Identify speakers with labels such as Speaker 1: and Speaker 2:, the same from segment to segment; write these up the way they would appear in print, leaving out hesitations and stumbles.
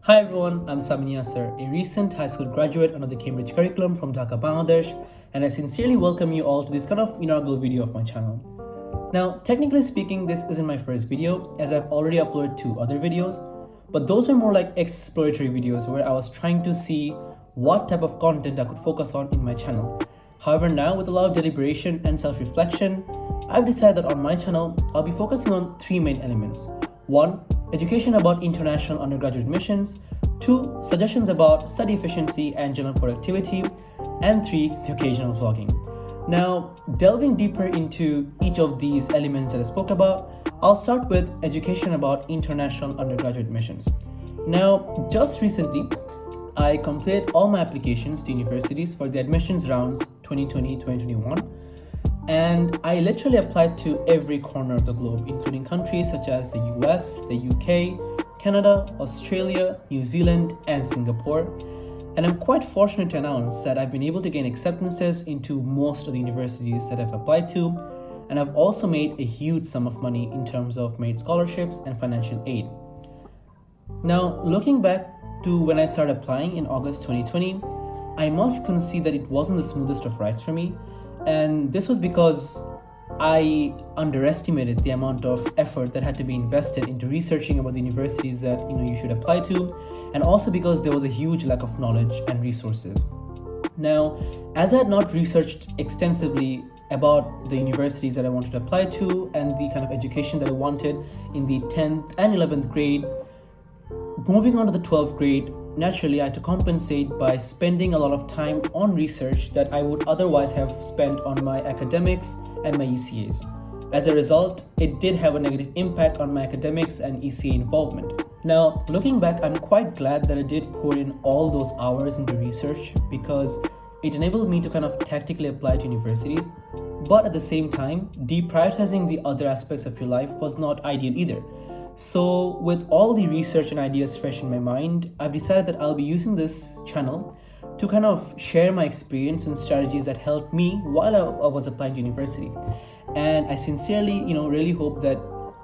Speaker 1: Hi everyone, I'm Samin Yasser, a recent high school graduate under the Cambridge curriculum from Dhaka, Bangladesh, and I sincerely welcome you all to this kind of inaugural video of my channel. Now, technically speaking, this isn't my first video, as I've already uploaded 2 other videos, but those were more like exploratory videos where I was trying to see what type of content I could focus on in my channel. However, now with a lot of deliberation and self-reflection, I've decided that on my channel, I'll be focusing on 3 main elements. 1. Education about international undergraduate admissions. 2. Suggestions about study efficiency and general productivity. And 3. The occasional vlogging. Now, delving deeper into each of these elements that I spoke about, I'll start with education about international undergraduate admissions. Now, just recently, I completed all my applications to universities for the admissions rounds 2020-2021. And I literally applied to every corner of the globe, including countries such as the US, the UK, Canada, Australia, New Zealand, and Singapore. And I'm quite fortunate to announce that I've been able to gain acceptances into most of the universities that I've applied to. And I've also made a huge sum of money in terms of merit scholarships and financial aid. Now, looking back to when I started applying in August 2020, I must concede that it wasn't the smoothest of rides for me. And this was because I underestimated the amount of effort that had to be invested into researching about the universities that you should apply to, and also because there was a huge lack of knowledge and resources. Now, as I had not researched extensively about the universities that I wanted to apply to and the kind of education that I wanted in the 10th and 11th grade, moving on to the 12th grade, naturally, I had to compensate by spending a lot of time on research that I would otherwise have spent on my academics and my ECAs. As a result, it did have a negative impact on my academics and ECA involvement. Now, looking back, I'm quite glad that I did pour in all those hours into research because it enabled me to kind of tactically apply to universities. But at the same time, deprioritizing the other aspects of your life was not ideal either. So with all the research and ideas fresh in my mind, I've decided that I'll be using this channel to kind of share my experience and strategies that helped me while I was applying to university. And I sincerely, really hope that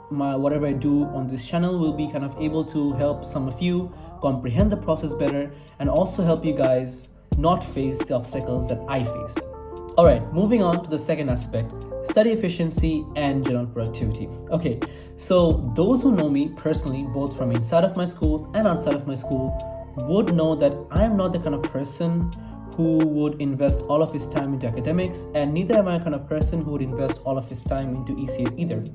Speaker 1: whatever I do on this channel will be kind of able to help some of you comprehend the process better and also help you guys not face the obstacles that I faced. Alright, moving on to the second aspect, study efficiency and general productivity. Okay, so those who know me personally, both from inside of my school and outside of my school, would know that I am not the kind of person who would invest all of his time into academics, and neither am I the kind of person who would invest all of his time into ECAs either.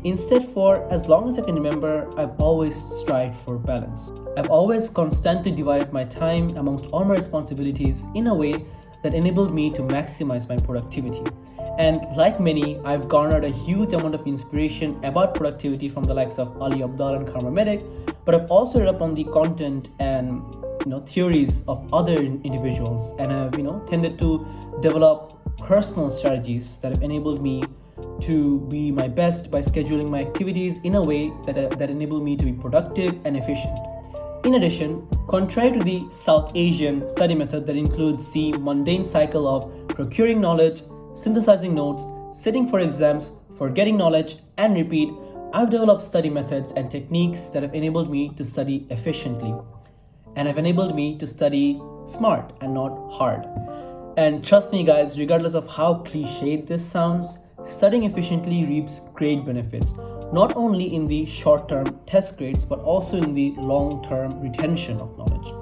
Speaker 1: Instead, for as long as I can remember, I've always strived for balance. I've always constantly divided my time amongst all my responsibilities in a way that enabled me to maximize my productivity. And like many, I've garnered a huge amount of inspiration about productivity from the likes of Ali Abdaal and Karma Medic, but I've also read up on the content and theories of other individuals, and I've tended to develop personal strategies that have enabled me to be my best by scheduling my activities in a way that enable me to be productive and efficient. In addition, contrary to the South Asian study method that includes the mundane cycle of procuring knowledge, synthesizing notes, sitting for exams, forgetting knowledge, and repeat, I've developed study methods and techniques that have enabled me to study efficiently and have enabled me to study smart and not hard. And trust me guys, regardless of how cliched this sounds, studying efficiently reaps great benefits, not only in the short-term test grades, but also in the long-term retention of knowledge.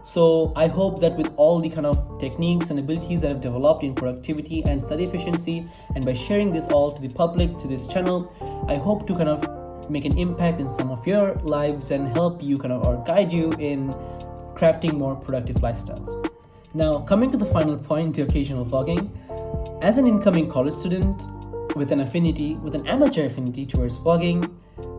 Speaker 1: So I hope that with all the kind of techniques and abilities that I've developed in productivity and study efficiency, and by sharing this all to the public, to this channel, I hope to kind of make an impact in some of your lives and help you or guide you in crafting more productive lifestyles. Now, coming to the final point, the occasional vlogging. As an incoming college student with an amateur affinity towards vlogging,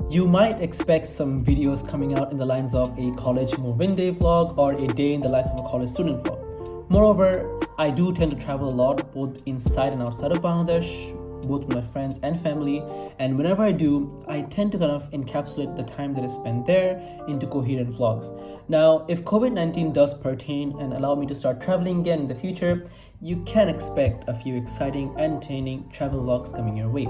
Speaker 1: you might expect some videos coming out in the lines of a college move-in day vlog or a day in the life of a college student vlog. Moreover, I do tend to travel a lot, both inside and outside of Bangladesh, both with my friends and family, and whenever I do, I tend to kind of encapsulate the time that I spend there into coherent vlogs. Now, if COVID-19 does pertain and allow me to start traveling again in the future, you can expect a few exciting, entertaining travel vlogs coming your way.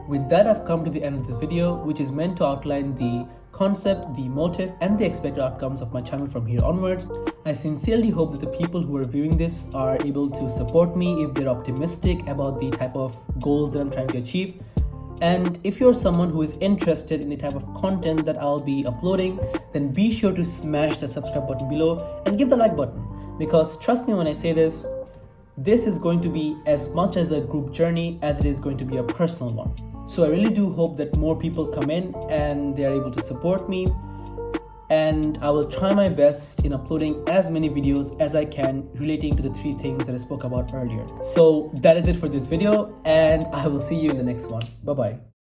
Speaker 1: With that, I've come to the end of this video, which is meant to outline the concept, the motive, and the expected outcomes of my channel from here onwards. I sincerely hope that the people who are viewing this are able to support me if they're optimistic about the type of goals that I'm trying to achieve. And if you're someone who is interested in the type of content that I'll be uploading, then be sure to smash the subscribe button below and give the like button, because trust me when I say this is going to be as much as a group journey as it is going to be a personal one. So I really do hope that more people come in and they are able to support me, and I will try my best in uploading as many videos as I can relating to the 3 things that I spoke about earlier. So that is it for this video, and I will see you in the next one. Bye bye.